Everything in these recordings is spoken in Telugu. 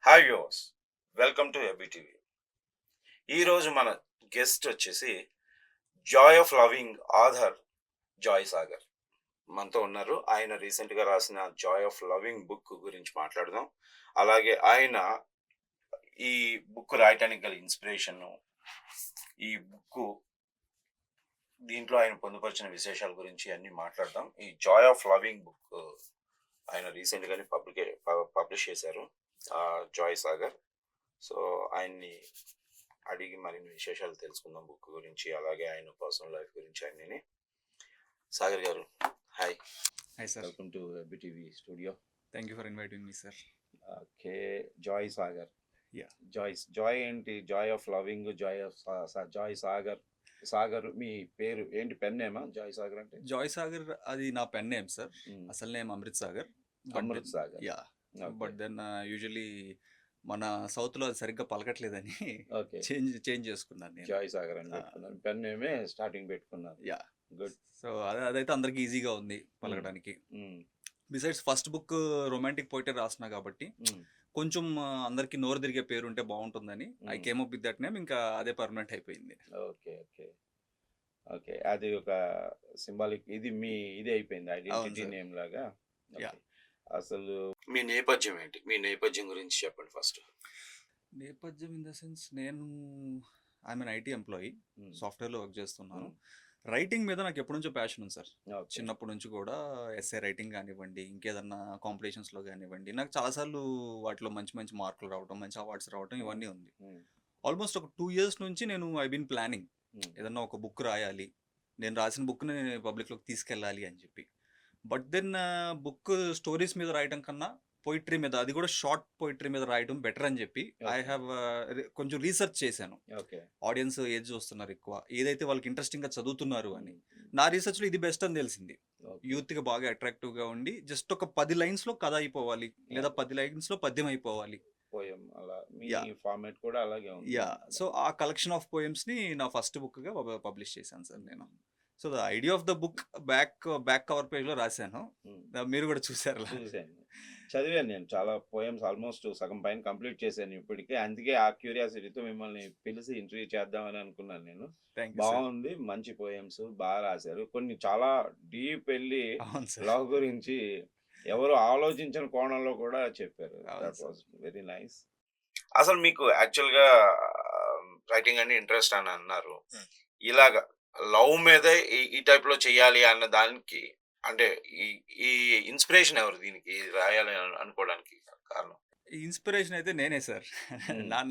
Hi viewers, welcome to ABTV. ఈరోజు మన గెస్ట్ వచ్చేసి joy of loving author Joy Sagar మనతో ఉన్నారు. ఆయన రీసెంట్గా రాసిన జాయ్ ఆఫ్ లవింగ్ బుక్ గురించి మాట్లాడదాం. అలాగే ఆయన ఈ బుక్ రాయటానికి గల ఇన్స్పిరేషన్, ఈ బుక్ దీంట్లో ఆయన పొందుపరిచిన విశేషాల గురించి అన్ని మాట్లాడదాం. ఈ జాయ్ ఆఫ్ లవింగ్ బుక్ ఆయన రీసెంట్గానే పబ్లిష్ చేశారు, జాయ్ సాగర్. సో ఆయన్ని అడిగి మరిన్ని విశేషాలు తెలుసుకుందాం బుక్ గురించి, అలాగే ఆయన పర్సనల్ లైఫ్ గురించి అన్నీ. సాగర్ గారు, hi. Hi sir, welcome to ABTV studio. thank you for inviting me sir. Okay, Joy Sagar. Yeah. Joy ఏంటి? Joy of loving, Joy Sagar. Sagar మీ పేరు ఏంటి? పెన్ నేమా జాయ్ సాగర్ అంటే? Joy Sagar అది నా పెన్ నేమ్ సార్. Hmm. అసలు name Amrit Sagar. Amrit Sagar. Yeah, Okay. But then usually మన సౌత్ లో అది సరిగ్గా పలకట్లేదని ఓకే, చేంజ్ చేసుకున్నాను నేను. జాయ్ సాగర్ అని పెట్టుకున్నాను. పెన్ నేమే స్టార్టింగ్ పెట్టుకున్నాను. Yeah, good. సో అదైతే అందరికి ఈజీగా ఉంది పలకడానికి. Besides first book romantic poetry రాసిన కాబట్టి కొంచెం అందరికి నోరు తిరిగే పేరు ఉంటే బాగుంటుందని I came up with that name. ఇంకా అదే పర్మనెంట్ అయిపోయింది. ఓకే ఓకే ఓకే, అది ఒక సింబాలిక్, ఇది మీ ఇది అయిపోయింది ఐడెంటిటీ sir. నేమ్ లాగా. Yeah. అసలు మీ నేపథ్యం ఏంటి? మీ నేపథ్యం గురించి చెప్పండి ఫస్ట్. నేపథ్యం ఇన్ ద సెన్స్ నేను ఐఎమ్ ఎన్ ఐటీ ఎంప్లాయీ, సాఫ్ట్వేర్లో వర్క్ చేస్తున్నాను. రైటింగ్ మీద నాకు ఎప్పటి నుంచో ప్యాషన్ ఉంది సార్. చిన్నప్పటి నుంచి కూడా ఎస్ఏ రైటింగ్ కానివ్వండి, ఇంకేదన్నా కాంపిటీషన్స్లో కానివ్వండి, నాకు చాలాసార్లు వాటిలో మంచి మంచి మార్కులు రావడం, మంచి అవార్డ్స్ రావడం ఇవన్నీ ఉంది. ఆల్మోస్ట్ ఒక 2 years నుంచి నేను ఐ బీన్ ప్లానింగ్ ఏదన్నా ఒక బుక్ రాయాలి, నేను రాసిన బుక్ని పబ్లిక్లోకి తీసుకెళ్ళాలి అని చెప్పి. బట్ దెన్ బుక్ స్టోరీస్ మీద రాయడం కన్నా పోయిటరీ మీద, అది కూడా షార్ట్ పోయిటరీ మీద రాయడం బెటర్ అని చెప్పి ఐ హ్యావ్ కొంచెం రీసెర్చ్ చేశాను. ఓకే, ఆడియన్స్ ఏది చూస్తున్నారు ఎక్కువ, ఏదైతే వాళ్ళకి ఇంట్రెస్టింగ్గా చదువుతున్నారు అని. నా రీసెర్చ్లో ఇది బెస్ట్ అని తెలిసింది. యూత్కి బాగా అట్రాక్టివ్గా ఉండి జస్ట్ ఒక 10 లైన్స్లో కథ అయిపోవాలి, లేదా 10 లైన్స్లో పద్యం అయిపోవాలి. పోయం అలా మీ Yeah. ఫార్మాట్ కూడా అలాగే ఉంది. యా, సో ఆ కలెక్షన్ ఆఫ్ పోయమ్స్ని నా ఫస్ట్ బుక్గా పబ్లిష్ చేశాను సార్ నేను. So the idea of the book back cover పేజ్లో రాశాను. మీరు కూడా చూసారు? చూశాను, చదివాను. నేను చాలా పోయమ్స్ ఆల్మోస్ట్ సగం పైన కంప్లీట్ చేశాను ఇప్పటికే. అందుకే ఆ క్యూరియాసిటీతో మిమ్మల్ని పిలిచి ఇంటర్వ్యూ చేద్దామని అనుకున్నాను నేను. Thank you. బాగుంది, మంచి పోయమ్స్ బాగా రాశారు. కొన్ని చాలా డీప్ వెళ్ళి అవును సార్. లవ్ గురించి ఎవరు ఆలోచించిన కోణంలో కూడా చెప్పారు. అవును that sir. Was very nice. అసలు మీకు యాక్చువల్గా రైటింగ్ అంటే ఇంట్రెస్ట్ అని అన్నారు. ఇలాగా లవ్ మీద ఈ టైప్ లో చెయ్యాలి అన్న దానికి అంటే ఈ ఈ ఇన్స్పిరేషన్ ఎవరు దీనికి రాయాలి అనుకోవడానికి కారణం? ఇన్స్పిరేషన్ అయితే నేనే సార్.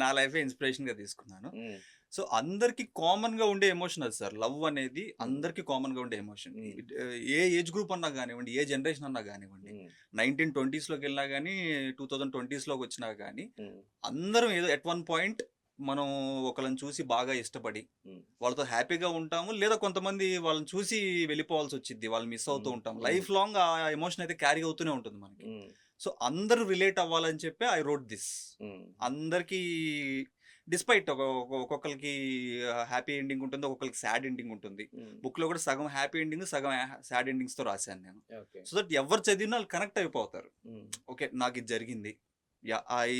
నా లైఫే ఇన్స్పిరేషన్గా తీసుకున్నాను. మ్మ్. సో అందరికి కామన్ గా ఉండే ఎమోషన్ అది సార్. లవ్ అనేది అందరికి కామన్ గా ఉండే ఎమోషన్. ఏ ఏజ్ గ్రూప్ అన్నా కానివ్వండి, ఏ జనరేషన్ అన్నా కానివ్వండి, 1920s లోకి వెళ్ళినా కానీ 2020s లోకి వచ్చినా కానీ అందరం ఏదో ఎట్ వన్ పాయింట్ మనం ఒకళ్ళని చూసి బాగా ఇష్టపడి వాళ్ళతో హ్యాపీగా ఉంటాము, లేదా కొంతమంది వాళ్ళని చూసి వెళ్ళిపోవాల్సి వచ్చింది, వాళ్ళు మిస్ అవుతూ ఉంటాం. లైఫ్ లాంగ్ ఆ ఎమోషన్ అయితే క్యారీ అవుతూనే ఉంటుంది మనకి. సో అందరూ రిలేట్ అవ్వాలని చెప్పి ఐ రోట్ దిస్. అందరికీ డిస్పైట్ ఒక్కొక్కరికి హ్యాపీ ఎండింగ్ ఉంటుంది, ఒక్కొక్కరికి సాడ్ ఎండింగ్ ఉంటుంది. బుక్ లో కూడా సగం హ్యాపీ ఎండింగ్, సగం సాడ్ ఎండింగ్స్ తో రాశాను నేను. సో దట్ ఎవరు చదివినా వాళ్ళు కనెక్ట్ అయిపోతారు. ఓకే, నాకు ఇది జరిగింది, yeah I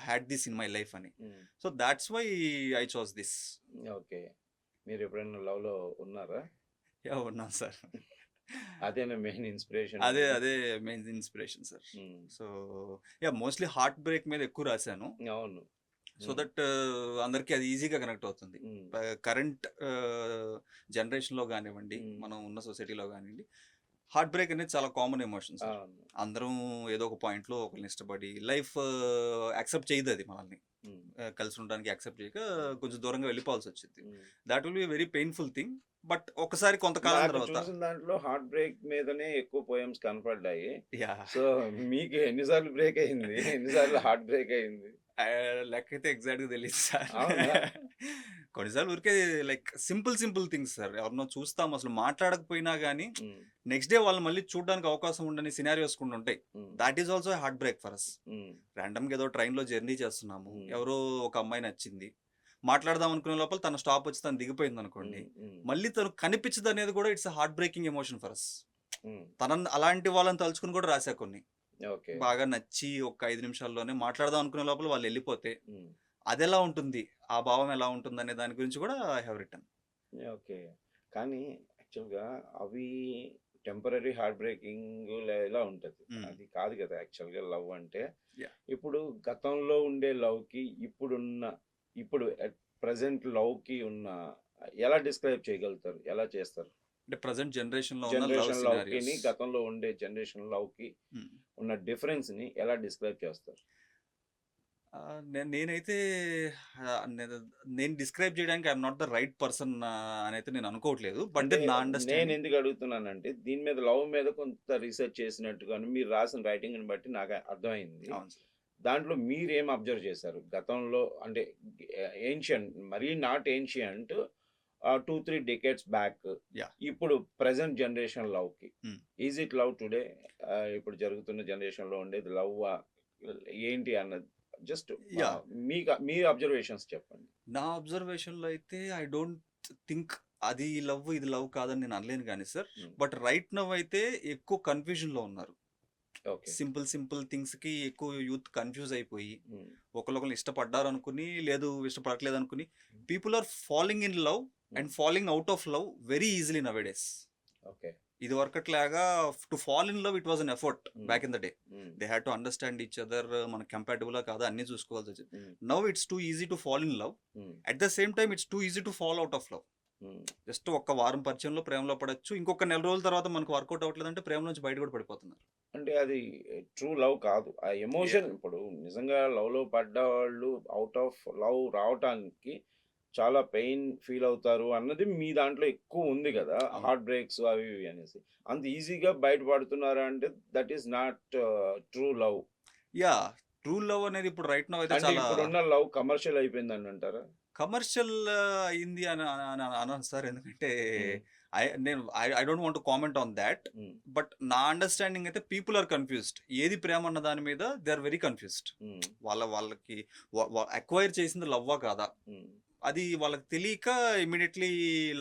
had this in my life అని. So that's why I chose this. Okay, మీరు ఎప్పుడైనా లవ్ లో ఉన్నారా? యా, ఉన్నాను సార్. అదేనా మెయిన్ ఇన్స్పిరేషన్? అదే main inspiration sir. So yeah, mostly heart break మీద ఎక్కువ రాశాను. అవును, సో దట్ అందరికి అది ఈజీగా కనెక్ట్ అవుతుంది. కరెంట్ జనరేషన్లో కానివ్వండి, మనం ఉన్న సొసైటీలో కానివ్వండి, హార్ట్ బ్రేక్ అనేది చాలా కామన్ ఎమోషన్స్. అందరం ఏదో ఒక పాయింట్లో ఒకరిని ఇష్టపడి లైఫ్ యాక్సెప్ట్ చేయదు, అది మనల్ని కలిసి ఉండడానికి యాక్సెప్ట్ చేయక కొంచెం దూరంగా వెళ్ళిపోవాల్సి వచ్చింది. That will be very painful thing. But ఒకసారి కొంతకాలం తర్వాత దాంట్లో హార్ట్ బ్రేక్ మీదనే ఎక్కువ పోయమ్స్ కనపడ్డాయి. యా, సో మీకు ఎన్నిసార్లు బ్రేక్ అయింది, ఎన్నిసార్లు హార్ట్ బ్రేక్ అయింది? లెక్క అయితే ఎగ్జాక్ట్ గా తెలియదు సార్. అవునా? కొన్నిసార్లు ఊరికే లైక్ సింపుల్ థింగ్స్ సార్. ఎవరినో చూస్తాం, అసలు మాట్లాడకపోయినా కానీ నెక్స్ట్ డే వాళ్ళు మళ్ళీ చూడడానికి అవకాశం ఉండని సినారియోస్ కూడా ఉంటాయి. That is also heart break for us. Random గా ఏదో ట్రైన్ లో జర్నీ చేస్తున్నాము, ఎవరో ఒక అమ్మాయి నచ్చింది, మాట్లాడదాం అనుకునే లోపల తన స్టాప్ వచ్చి తను దిగిపోయింది అనుకోండి, మళ్ళీ తను కనిపించదు అనేది కూడా it's heart breaking emotion for us. తన అలాంటి వాళ్ళని తలుచుకుని కూడా రాశా కొన్ని. ఓకే. బాగా నచ్చి ఒక 5 నిమిషాల్లోనే మాట్లాడదాం అనుకునే లోపల వాళ్ళు వెళ్ళిపోతే హ్మ్. అదెలా ఉంటుంది? ఆ భావం ఎలా ఉంటుందనే దాని గురించి కూడా ఐ హావ్ రిటన్. ఓకే. కానీ యాక్చువల్‌గా అవి టెంపరరీ హార్ట్ బ్రేకింగ్ ఇలా ఉంటది. హ్మ్. అది కాదు కదా! యాక్చువల్‌గా లవ్ అంటే. యాహ్! ఇప్పుడు గతంలో ఉండే లవ్‌కి ఇప్పుడు అట్ ప్రెజెంట్ లవ్‌కి ఉన్న ఎలా డిస్క్రైబ్ చేయగలుగుతారు? ఎలా చేస్తారు? అంటే ప్రెజెంట్ జనరేషన్‌లో ఉన్న లవ్ జనరేషన్ సినారియోస్. లవ్‌కిని గతంలో ఉండే జనరేషన్ లవ్‌కి హ్మ్. ఉన్న డిఫరెన్స్‌ని ఎలా డిస్క్రైబ్ చేస్తారు? నేనైతే నేను డిస్క్రైబ్ చేయడానికి I'm not the right person అనైతే నేను అనుకోవట్లేదు. బట్ అంటే నా అండర్‌స్టాండింగ్. నేనెందుకు అడుగుతున్నానంటే, దీని మీద లవ్ మీద కొంత రీసెర్చ్ చేసినట్టుగాను మీరు రాసిన రైటింగ్‌ని బట్టి నాకు అర్థమైంది. అవును సార్. దాంట్లో మీరేం అబ్జర్వ్ చేశారు? గతంలో అంటే ఏన్షియంట్ మరీ not ancient 2, 3 decades back yeah! ఇప్పుడు ప్రెజెంట్ జనరేషన్ లవ్‌కి. హ్మ్. Is it love today? ఇప్పుడు జరుగుతున్న జనరేషన్‌లో ఉండేది లవ్వా? ఏంటి అన్నది జస్ట్ యాహ్! మీ అబ్జర్వేషన్స్ చెప్పండి. నా అబ్జర్వేషన్‌లో అయితే ఐ డోంట్ థింక్ అది లవ్, ఇది లవ్ కాదని నేను అనలేను గానీ సార్. హ్మ్. బట్ రైట్ నౌ అయితే ఎక్కువ కన్‌ఫ్యూజన్‌లో ఉన్నారు. ఓకే. సింపుల్ థింగ్స్‌కి ఎక్కువ యూత్ కన్‌ఫ్యూజ్ అయిపోయి, హ్మ్. ఒకళ్ళొకళ్ళు ఇష్టపడ్డారనుకుని, లేదు ఇష్టపడట్లేదనుకుని, people are falling in love and hmm. Falling out of love very easily nowadays. Okay. ఇదివరకట్లాగా to fall in love it was an effort hmm. Back in the day. Hmm. They had to understand each other. మనకు కంపాటిబులా కాదా అన్నీ చూసుకోవాల్సొచ్చేది. Hmm. Now it's too easy to fall in love. Hmm. At the same time it's too easy to fall out of love. Hmm. Just ఒక్క వారం పరిచయంలో ప్రేమలో పడొచ్చు. ఇంకొక నెల రోజుల తర్వాత మనకు వర్కౌట్ అవ్వట్లేదంటే ప్రేమ నుంచి బయట కూడా పడిపోతున్నారు. అంటే అది ట్రూ లవ్ కాదు. ఆ ఎమోషన్ యాహ్! ఇప్పుడు నిజంగా లవ్‌లో పడ్డవాళ్ళు ఔట్ ఆఫ్ లవ్ రావటానికి చాలా పెయిన్ ఫీల్ అవుతారు అన్నది మీ దాంట్లో ఎక్కువ ఉంది గదా! అవును. హార్ట్ బ్రేక్స్ అవి ఇవి అనేసి. అంత ఈజీగా బయట పడుతున్నారా అంటే that is not true love. Yeah! True love అనేది ఇప్పుడు రైట్ నౌ అయితే అంటే చాలా ఇప్పుడున్న లవ్ కమర్షియల్ అయిపోయిందని అంటారా? కమర్షియల్ అయింది అని అనను సార్. ఎందుకంటే హ్మ్. I don't want to comment on thought. హ్మ్. బట్ నా అండర్‌స్టాండింగ్ అయితే పీపుల్ ఆర్ కన్‌ఫ్యూజ్డ్. ఏది ప్రేమ అన్న దాని మీద దే ఆర్ వెరీ కన్‌ఫ్యూజ్డ్. హ్మ్. వాళ్ళకి అక్వైర్ చేసింది లవ్వా కాదా? హ్మ్. అది వాళ్ళకి తెలియక ఇమ్మీడియేట్‌లీ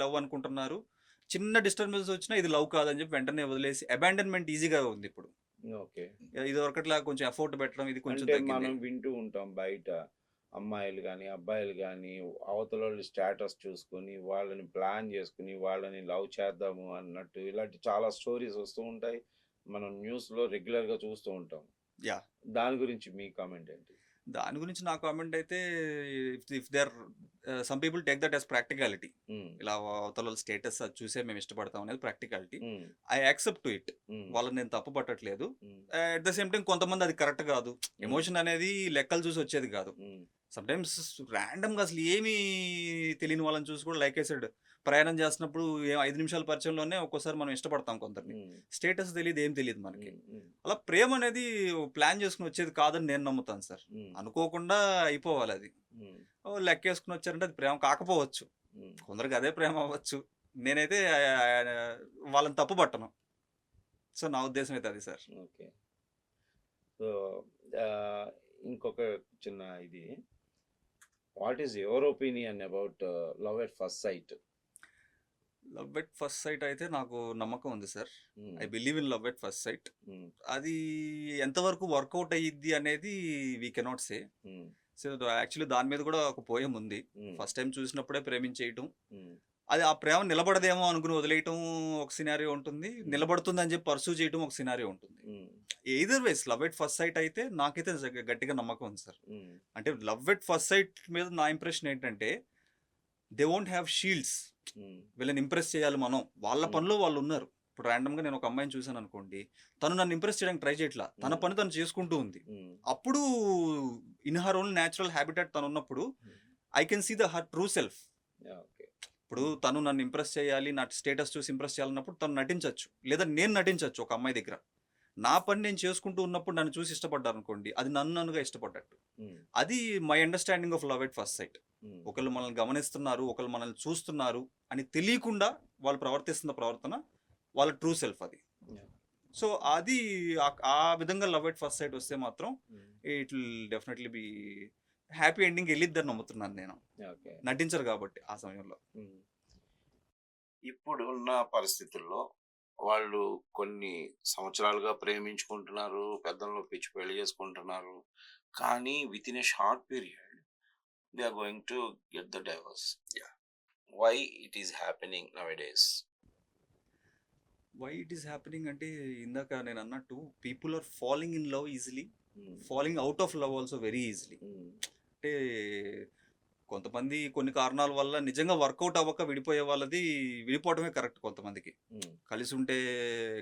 లవ్ అనుకుంటున్నారు. చిన్న డిస్టర్బెన్స్ వచ్చినా ఇది లవ్ కాదని చెప్పి వెంటనే వదిలేసి అబాండన్‌మెంట్ ఈజీగా ఉంది ఇప్పుడు. ఓకే. ఇదివరకట్లాగా కొంచెం ఎఫర్ట్ పెట్టడం ఇది కొంచెం అంటే తగ్గింది. మనం వింటూ ఉంటాం బయట. అమ్మాయిలు గాని, అబ్బాయిలు గాని అవతలోళ్ళ స్టేటస్ చూసుకొని, వాళ్ళని ప్లాన్ చేసుకొని, వాళ్ళని లవ్ చేద్దాము అన్నట్టు ఇలాంటి చాలా స్టోరీస్ వస్తూ ఉంటాయి. మనం న్యూస్‌లో రెగ్యులర్‌గా చూస్తూ ఉంటాం. యాహ్! దాని గురించి మీ కామెంట్ ఏంటి? దాని గురించి నా కామెంట్ అయితే if they are some people take that as practicality. Hmm. ఇలా అవతల స్టేటస్ అది చూసే మేము ఇష్టపడతాం అనేది ప్రాక్టికాలిటీ. హ్మ్. I accept to it. హ్మ్. వాళ్ళని నేను తప్పు పట్టట్లేదు. హ్మ్. అట్ ద సేమ్ టైం కొంతమంది అది కరెక్ట్ కాదు. హ్మ్. ఎమోషన్ అనేది లెక్కలు చూసి వచ్చేది కాదు. హ్మ్. సమ్‌టైమ్స్ ర్యాండమ్‌గా అసలు ఏమీ తెలియని వాళ్ళని చూసి కూడా లైక్ ఐ సెడ్ ప్రయాణం చేస్తున్నప్పుడు 5 నిమిషాల పరిచయంలోనే ఒక్కోసారి మనం ఇష్టపడతాం కొందరిని. హ్మ్. స్టేటస్ తెలీదు, ఏం తెలీదు మనకి. హ్మ్. హ్మ్. అలా ప్రేమ అనేది ప్లాన్ చేసుకొని వచ్చేది కాదని నేను నమ్ముతాను సార్. హ్మ్. అనుకోకుండా అయిపోవాలది. హ్మ్. లెక్కేసుకొని వచ్చారంటే అది ప్రేమ కాకపోవచ్చు. హ్మ్. కొందరికి అదే ప్రేమ అవ్వచ్చు. నేనైతే వాళ్ళని తప్పు పట్టను. సో, నా ఉద్దేశ్యం అయితే అది సార్. ఓకే. సో, ఆహ్, ఇంకొక చిన్న ఇది what is your opinion about love at first sight? Love at first sight అయితే నాకు నమ్మకం ఉంది సార్. హ్మ్. I believe in love at first sight. హ్మ్. అది ఎంతవరకు వర్కౌట్ అయ్యిద్ది అనేది వి కెనాట్ సే. హ్మ్. సో, యాక్చువల్లీ దాని మీద కూడా ఒక పోయెమ్ ఉంది. హ్మ్. ఫస్ట్ టైమ్ చూసినప్పుడే ప్రేమించేయటం. హ్మ్. అది ఆ ప్రేమ నిలబడదేమో అనుకుని వదిలేయటం ఒక సినారియో ఉంటుంది. హ్మ్. నిలబడుతుందని చెప్పి పర్సూ చేయటం ఒక సినారియో ఉంటుంది. హ్మ్. Either ways love at first sight అయితే నాకైతే గట్టిగా నమ్మకం ఉంది సార్. హ్మ్. అంటే లవ్ ఎట్ ఫస్ట్ సైట్ మీద నా ఇంప్రెషన్ ఏంటంటే దే వోంట్ హ్యావ్ షీల్డ్స్. హ్మ్. వీళ్ళని ఇంప్రెస్ చేయాలి మనం. వాళ్ళ హ్మ్. పనిలో వాళ్ళు ఉన్నారు. ఇప్పుడు ర్యాండమ్‌గా నేను ఒక అమ్మాయిని చూసాను అనుకోండి. తను నన్ను ఇంప్రెస్ చేయడానికి ట్రై చేయట్లా. తన హ్మ్. పని తను చేసుకుంటూ ఉంది. హ్మ్. అప్పుడు in her own natural habitat తనున్నప్పుడు hmm. I can see her true self. Yeah! Okay. ఇప్పుడు తను నన్ను ఇంప్రెస్ చేయాలి, నా స్టేటస్ చూసి ఇంప్రెస్ చేయాలన్నప్పుడు తను నటించొచ్చు. లేదా నేను నటించొచ్చు ఒక అమ్మాయి దగ్గర. నా పని నేను చేసుకుంటూ ఉన్నప్పుడు నన్ను చూసి ఇష్టపడ్డారనుకోండి, అది నన్నుగా ఇష్టపడ్డట్టు. హ్మ్. అది my understanding of love at first sight. హ్మ్. ఒకళ్ళు మనల్ని గమనిస్తున్నారు, ఒకళ్ళు మనల్ని చూస్తున్నారు అని తెలియకుండా వాళ్ళు ప్రవర్తిస్తున్న ప్రవర్తన వాళ్ళ ట్రూ సెల్ఫ్ అది. యాహ్! సో, అది ఆ విధంగా లవ్ ఎట్ ఫస్ట్ సైట్ వస్తే మాత్రం hmm. It will definitely be happy ending ఎళ్ళిద్దని నమ్ముతున్నాను నేను. ఓకే. నటించరు కాబట్టి ఆ సమయంలో. హ్మ్. ఇప్పుడున్న పరిస్థితుల్లో వాళ్ళు కొన్ని సంవత్సరాలుగా ప్రేమించుకుంటున్నారు, పెద్దలను ఒప్పించి పెళ్లి చేసుకుంటున్నారు. కానీ within a short period they are going to get the divorce. Why it is happening nowadays? Why it is happening అంటే ఇందాక నేను అన్నట్టు people are following in love easily, following out of love also very easily. అంటే కొంతమంది కొన్ని కారణాల వల్ల నిజంగా వర్కౌట్ అవ్వక విడిపోయే వాళ్ళది విడిపోవడమే కరెక్ట్. కొంతమందికి కలిసి ఉంటే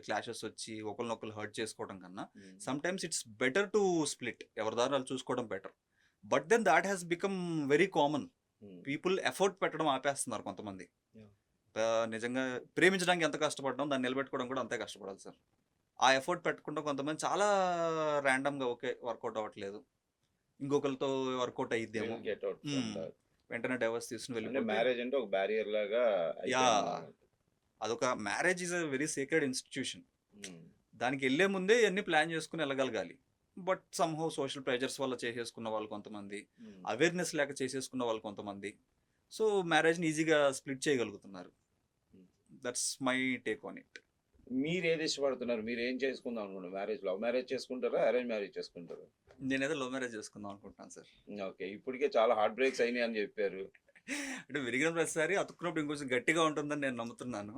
క్లాషెస్ వచ్చి ఒకరినొకరు హర్ట్ చేసుకోవడం కన్నా sometimes it's better to split, ఎవరి దారి వాళ్ళు చూసుకోవడం better. But then that has become very common. People effort పెట్టడం ఆపేస్తున్నారు కొంతమంది. నిజంగా ప్రేమించడానికి ఎంత కష్టపడ్డాం దాన్ని నిలబెట్టుకోవడం కూడా అంతే కష్టపడాలి సార్. ఆ ఎఫర్ట్ పెట్టకుండా కొంతమంది చాలా ర్యాండమ్గా ఓకే వర్కౌట్ అవ్వట్లేదు, ఇంకొకరితో వర్కౌట్ అయ్యిద్దేమో, గెట్ అవుట్ ఫ్రమ్ దట్. వెంటనే డైవర్స్ తీసుకుని అంటే వెళ్ళిపోతే మ్యారేజ్ అంటే ఒక బ్యారియర్ లాగా యా, అయిపోయింది. అదొక marriage is a very secret institution. దానికి వెళ్ళే ముందే అన్ని ప్లాన్ చేసుకుని వెళ్ళగలగాలి. బట్ సమ్హౌ సోషల్ ప్రెజర్స్ వల్ల చేసేసుకున్న వాళ్ళు కొంతమంది, అవేర్నెస్ లేక చేసేసుకున్న వాళ్ళు కొంతమంది, సో మ్యారేజ్ని ఈజీగా స్ప్లిట్ చేయగలుగుతున్నారు. That's my take on it. మీరు ఏది ఇష్టపడుతున్నారు? మీరు ఏం చేసుకుందాం అనుకుంటున్నారు? మ్యారేజ్ లవ్ మ్యారేజ్ చేసుకుంటారా, అరేంజ్ మ్యారేజ్ చేసుకుంటారా? నేనైతే లవ్ మ్యారేజ్ చేసుకుందాం అనుకుంటున్నాను సార్. ఓకే, ఇప్పటికే చాలా హార్ట్ బ్రేక్స్ అయినాయి అని చెప్పారు. అంటే విరిగిన ప్రతిసారి అతుక్కున్నప్పుడు ఇంకొంచెం గట్టిగా ఉంటుందని నేను నమ్ముతున్నాను.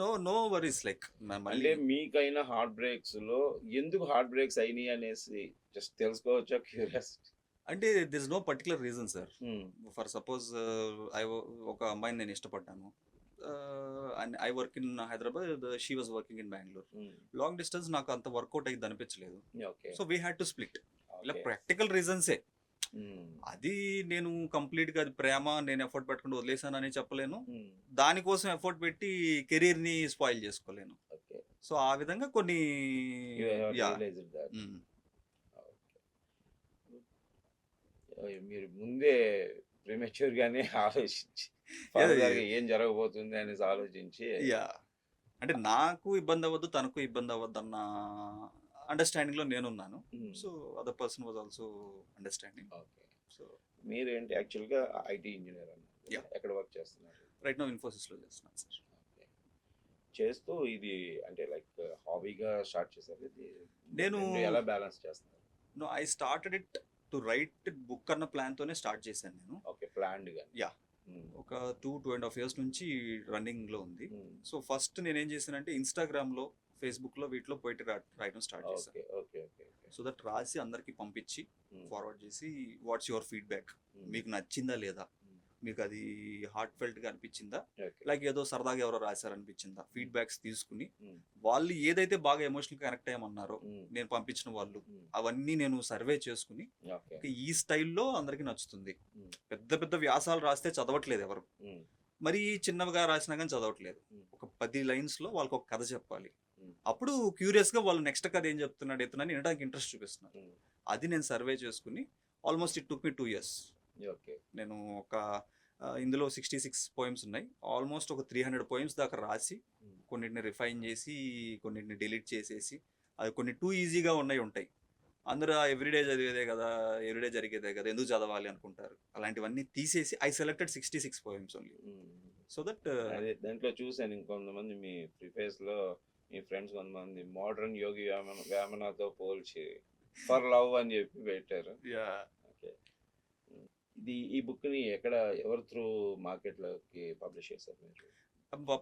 నో నో వరీస్ లైక్ అంటే మీకైనా హార్ట్ బ్రేక్స్ లో ఎందుకు హార్ట్ బ్రేక్స్ అయినాయి అనేసి జస్ట్ తెలుసుకోవచ్చా? క్యూరియాసిటీ. అంటే this no particular reason sir. For suppose ఒక అమ్మాయిని నేను ఇష్టపడ్డాను, and I work in Hyderabad, she was working in Bengaluru. Long distance నాకు అంత వర్కౌట్ అయ్యింది అనిపించలేదు, so we had to split. ఇలా ప్రాక్టికల్ రీజన్సే. అది నేను కంప్లీట్ గా అది ప్రేమ నేను ఎఫర్ట్ పెట్టుకుంటూ వదిలేసానని చెప్పలేను, దానికోసం ఎఫర్ట్ పెట్టి కెరీర్ ని స్పాయిల్ చేసుకోలేను. సో ఆ విధంగా కొన్ని మీరు ముందే ప్రీమెచ్యూర్ గానే ఆలోచించి ఏం జరగబోతుంది అనేసి ఆలోచించి, అంటే నాకు ఇబ్బంది అవ్వద్దు తనకు ఇబ్బంది అవ్వద్దు అన్న అండర్స్టాండింగ్ లో నేనున్నాను. So other person was also understanding. So మీరేంటి యాక్చువల్ గా ఐటీ ఇంజనీర్ అన్నారు, ఎక్కడ వర్క్ చేస్తున్నారు? రైట్ నౌ ఇన్ఫోసిస్ లో చేస్తున్నాను సార్. చేస్తూ ఇది అంటే లైక్ హాబీగా స్టార్ట్ చేశారు, ఇది నేను ఎలా బ్యాలెన్స్ చేస్తున్నారు? No, I started it to write book అన్న ప్లాన్ తోనే స్టార్ట్ చేశాను నేను. ఓకే, ప్లాన్డ్ గా. యా, ఒక 2.5 years నుంచి రన్నింగ్ లో ఉంది. సో ఫస్ట్ నేను ఏం చేశానంటే ఇన్స్టాగ్రామ్ లో, ఫేస్బుక్ లో వీటిలో పోయిట్ రాయడం స్టార్ట్ చేశాను. సో దట్ రాసి అందరికి పంపించి ఫార్వర్డ్ చేసి వాట్స్ యువర్ ఫీడ్బ్యాక్, మీకు నచ్చిందా లేదా, మీకు అది హార్ట్ ఫెల్ట్ గా అనిపించిందా, లైక్ ఏదో సరదాగా ఎవరో రాశారనిపించిందా, ఫీడ్బ్యాక్స్ తీసుకుని వాళ్ళు ఏదైతే బాగా ఎమోషనల్ కనెక్ట్ అయ్యమన్నారో నేను పంపించిన వాళ్ళు, అవన్నీ నేను సర్వే చేసుకుని ఈ స్టైల్లో అందరికి నచ్చుతుంది. పెద్ద పెద్ద వ్యాసాలు రాస్తే చదవట్లేదు ఎవరు, మరి చిన్నవిగా రాసినా కానీ చదవట్లేదు. ఒక 10 lines లో వాళ్ళకి ఒక కథ చెప్పాలి, అప్పుడు క్యూరియస్ గా వాళ్ళు నెక్స్ట్ కథ ఏం చెప్తున్నాడు ఎత్తునని వినడానికి ఇంట్రెస్ట్ చూపిస్తున్నారు. అది నేను సర్వే చేసుకుని almost it took me 2 years. నేను ఒక ఇందులో 66 poems ఉన్నాయి, ఆల్మోస్ట్ ఒక 300 poems దాకా రాసి కొన్నిటిని రిఫైన్ చేసి కొన్నిటిని డిలీట్ చేసేసి, అది కొన్ని టూ ఈజీగా ఉంటాయి. అందరూ ఎవ్రీడే చదివేదే కదా, ఎవ్రీడే జరిగేదే కదా, ఎందుకు చదవాలి అనుకుంటారు. అలాంటివన్నీ తీసేసి I selected 66 poems only. So that దాంట్లో చూసాను ఇంకొంతమంది మీ ప్రిఫేస్ లో మీ ఫ్రెండ్స్ కొంతమంది మోడర్న్ యోగి వేమనతో పోల్చి ఫర్ లవ్ అని చెప్పి పెట్టారు. ఈ బుక్ ని ఎక్కడ ఎవరు త్రూ మార్కెట్ లోకి పబ్లిష్ చేశారు మీరు?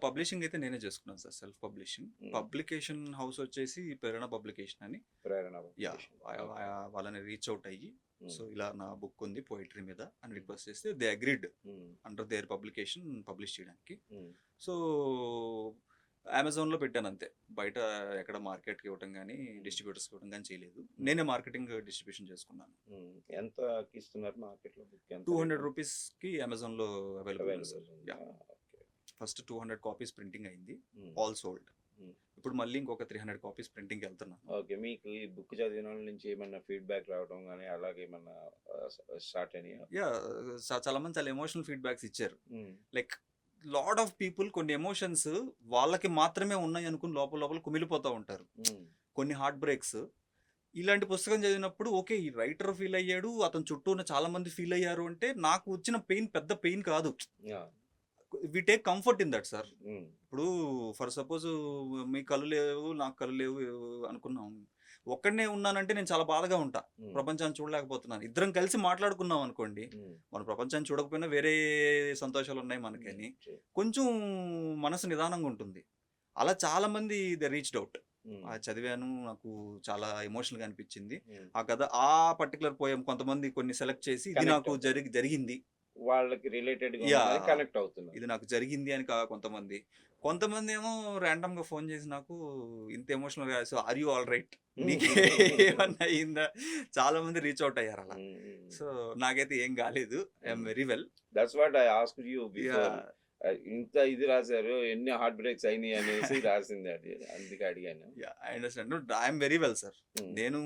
పబ్లిషింగ్ అయితే నేనే చేసుకున్నాను sir, self publishing. Publication house వచ్చేసి ప్రేరణ పబ్లికేషన్ అని. వాళ్ళని రీచ్ అవుట్ అయ్యి సో ఇలా నా బుక్ ఉంది పోయిటరీ మీద అని రిక్వెస్ట్ చేస్తే they agreed under their publication publish చేయడానికి. సో అమెజాన్లో పెట్టాను అంతే, బయట ఎక్కడ మార్కెట్కి ఇవ్వటం కానీ డిస్ట్రిబ్యూటర్స్కి ఇవ్వటం కానీ చేయలేదు. నేనే మార్కెటింగ్ డిస్ట్రిబ్యూషన్ చేసుకున్నాను. ఎంత ఇస్తున్నారు మార్కెట్లో? 200 రూపీస్కి అమెజాన్లో అవైలబుల్. ఫస్ట్ 200 copies ప్రింటింగ్ అయింది, ఆల్ సోల్డ్. ఇప్పుడు మళ్ళీ ఇంకొక 300 copies ప్రింటింగ్ వెళ్తున్నాను. ఓకే, మీకు ఈ బుక్ చదివిన వాళ్ళ నుంచి ఏమన్నా ఫీడ్బ్యాక్ రావడం కానీ అలాగే ఏమన్నా స్టార్ట్ అయినాయి? యా, చాలా మంది చాలా ఎమోషనల్ ఫీడ్బ్యాక్స్ ఇచ్చారు. లైక్ లాట్ ఆఫ్ పీపుల్ కొన్ని ఎమోషన్స్ వాళ్ళకి మాత్రమే ఉన్నాయి అనుకుని లోపల లోపల కుమిలిపోతూ ఉంటారు. కొన్ని హార్ట్ బ్రేక్స్ ఇలాంటి పుస్తకం చదివినప్పుడు ఓకే ఈ రైటర్ ఫీల్ అయ్యాడు, అతని చుట్టూ ఉన్న చాలా మంది ఫీల్ అయ్యారు అంటే నాకు వచ్చిన పెయిన్ పెద్ద పెయిన్ కాదు. We take comfort in that sir. Um, ఇప్పుడు ఫర్ సపోజ్ మీ కళ్ళు లేవు, నాకు కళ్ళు లేవు అనుకున్నాం. ఒక్కడనే ఉన్నానంటే నేను చాలా బాధగా ఉంటా. ఉమ్, ప్రపంచాన్ని చూడలేకపోతున్నాను. ఇద్దరం కలిసి మాట్లాడుకున్నాం అనుకోండి, ఉమ్, మన ప్రపంచాన్ని చూడకపోయినా వేరే సంతోషాలు ఉన్నాయి మనకని. true. కొంచెం మనసు నిదానంగా ఉంటుంది. అలా చాలా మంది దే రీచ్డ్ అవుట్. ఉమ్, చదివాను, నాకు చాలా ఎమోషనల్గా అనిపించింది ఉమ్. ఆ కథ. ఆ పర్టికులర్ పోయం కొంతమంది కొన్ని సెలెక్ట్ చేసి ఇది Connect నాకు అవుతారు. జరిగింది, వాళ్ళకి రిలేటెడ్ గా యా కనెక్ట్ అవుతున్నారు. ఇది నాకు జరిగింది అని కొంతమంది. కొంతమంది ఏమో ర్యాండమ్ గా ఫోన్ చేసి నాకు ఇంత ఎమోషనల్ గా ఆర్ యూ ఆల్ రైట్, నీకు ఏమన్నా అయిందా. చాలా మంది రీచ్ అవుట్ అయ్యారు అలా. సో నాకైతే ఏం కాలేదు, I'm very well. That's what I asked you before. ఇంత ఇది రాశారు, ఎన్ని హార్ట్ బ్రేక్స్ అయినాయి అనేసి రాసింది అది, అందుకే అడిగాను. I understand, I'm very well sir. Hmm. నేను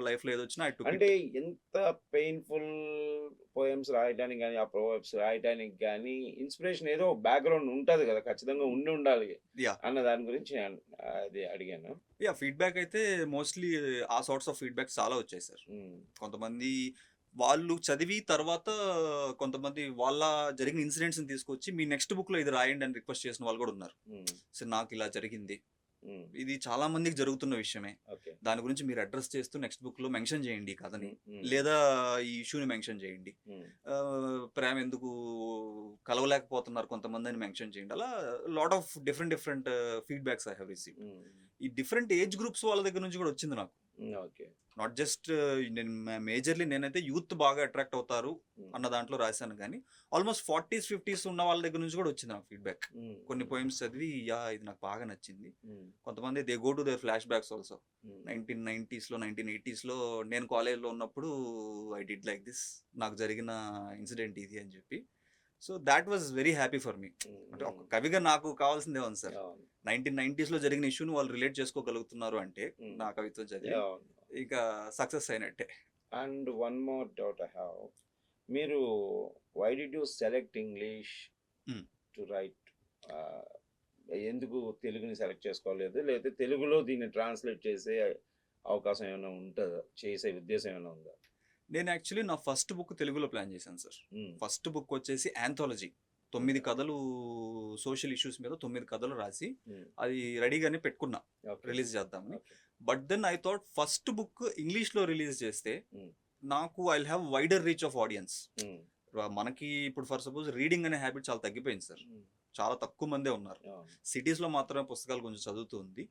లైఫ్ లో ఏదొచ్చినా I took it. అంటే ఎంత పెయిన్ఫుల్ పోయమ్స్ రాయడానికి కానీ, ఆ ప్రోవర్బ్స్ రాయడానికి కానీ ఇన్స్పిరేషన్ ఏదో బ్యాక్గ్రౌండ్ ఉంటది కదా, ఖచ్చితంగా ఉండాలి Yeah. అన్న దాని గురించి నేను అది అడిగాను. యా ఫీడ్బ్యాక్ అయితే మోస్ట్లీ ఆ సార్ట్స్ ఆఫ్ ఫీడ్బ్యాక్ చాలా వచ్చాయి సార్. కొంతమంది వాళ్ళు చదివి తర్వాత కొంతమంది వాళ్ళ జరిగిన ఇన్సిడెంట్స్ తీసుకొచ్చి మీ నెక్స్ట్ బుక్ లో ఇది రాయండి అని రిక్వెస్ట్ చేసిన వాళ్ళు కూడా ఉన్నారు. సో నాకు ఇలా జరిగింది, ఇది చాలా మందికి జరుగుతున్న విషయమే, ఓకే. దాని గురించి మీరు అడ్రస్ చేస్తూ నెక్స్ట్ బుక్ లో మెన్షన్ చేయండి ఈ కథని, లేదా ఈ ఇష్యూని మెన్షన్ చేయండి, ప్రేమ ఎందుకు కలవలేకపోతున్నారు కొంతమంది అని మెన్షన్ చేయండి. అలా lot of different feedbacks I have received. ఈ డిఫరెంట్ ఏజ్ గ్రూప్స్ వాళ్ళ దగ్గర నుంచి కూడా వచ్చింది నాకు. ఓకే. నాట్ జస్ట్ నేను మేజర్లీ నేనైతే యూత్ బాగా అట్రాక్ట్ అవుతారు అన్న దాంట్లో రాశాను, కానీ ఆల్మోస్ట్ 40s 50s ఉన్న వాళ్ళ దగ్గర నుంచి కూడా వచ్చింది నాకు ఫీడ్బ్యాక్. కొన్ని పోయిమ్స్ చదివి ఇది నాకు బాగా నచ్చింది. కొంతమంది they go to their flash backs also. 1990s లో 1980s లో నేను కాలేజ్లో ఉన్నప్పుడు ఐ డిడ్ లైక్ దిస్, నాకు జరిగిన ఇన్సిడెంట్ ఇది అని చెప్పి. So that was very happy for me. అంటే ఒక కవిగా నాకు కావాల్సిందే ఉంది సార్. 1990s లో జరిగిన ఇష్యూని వాళ్ళు రిలేట్ చేసుకోగలుగుతున్నారు అంటే నా కవిత్వం చదివి ఇక సక్సెస్ అయినట్టే. And one more doubt I have, మీరు why did you select English to write? ఎందుకు తెలుగుని సెలెక్ట్ చేసుకోలేదు, లేకపోతే తెలుగులో దీన్ని ట్రాన్స్లేట్ చేసే అవకాశం ఏమైనా ఉంటుందా, చేసే ఉద్దేశం ఏమైనా ఉందా? నేను యాక్చువల్లీ నా ఫస్ట్ బుక్ తెలుగులో ప్లాన్ చేశాను సార్. ఫస్ట్ బుక్ వచ్చేసి ఆంథాలజీ, 9 కథలు, సోషల్ ఇష్యూస్ మీద 9 కథలు రాసి అది రెడీగానే పెట్టుకున్నా రిలీజ్ చేద్దామని. But then I thought first book English లో రిలీజ్ చేస్తే నాకు I have wider reach of audience. మనకి ఇప్పుడు ఫర్ సపోజ్ రీడింగ్ అనే హ్యాబిట్ చాలా తగ్గిపోయింది సార్, చాలా తక్కువ మందే ఉన్నారు. సిటీస్ లో మాత్రమే పుస్తకాలు కొంచెం చదువుతుంది,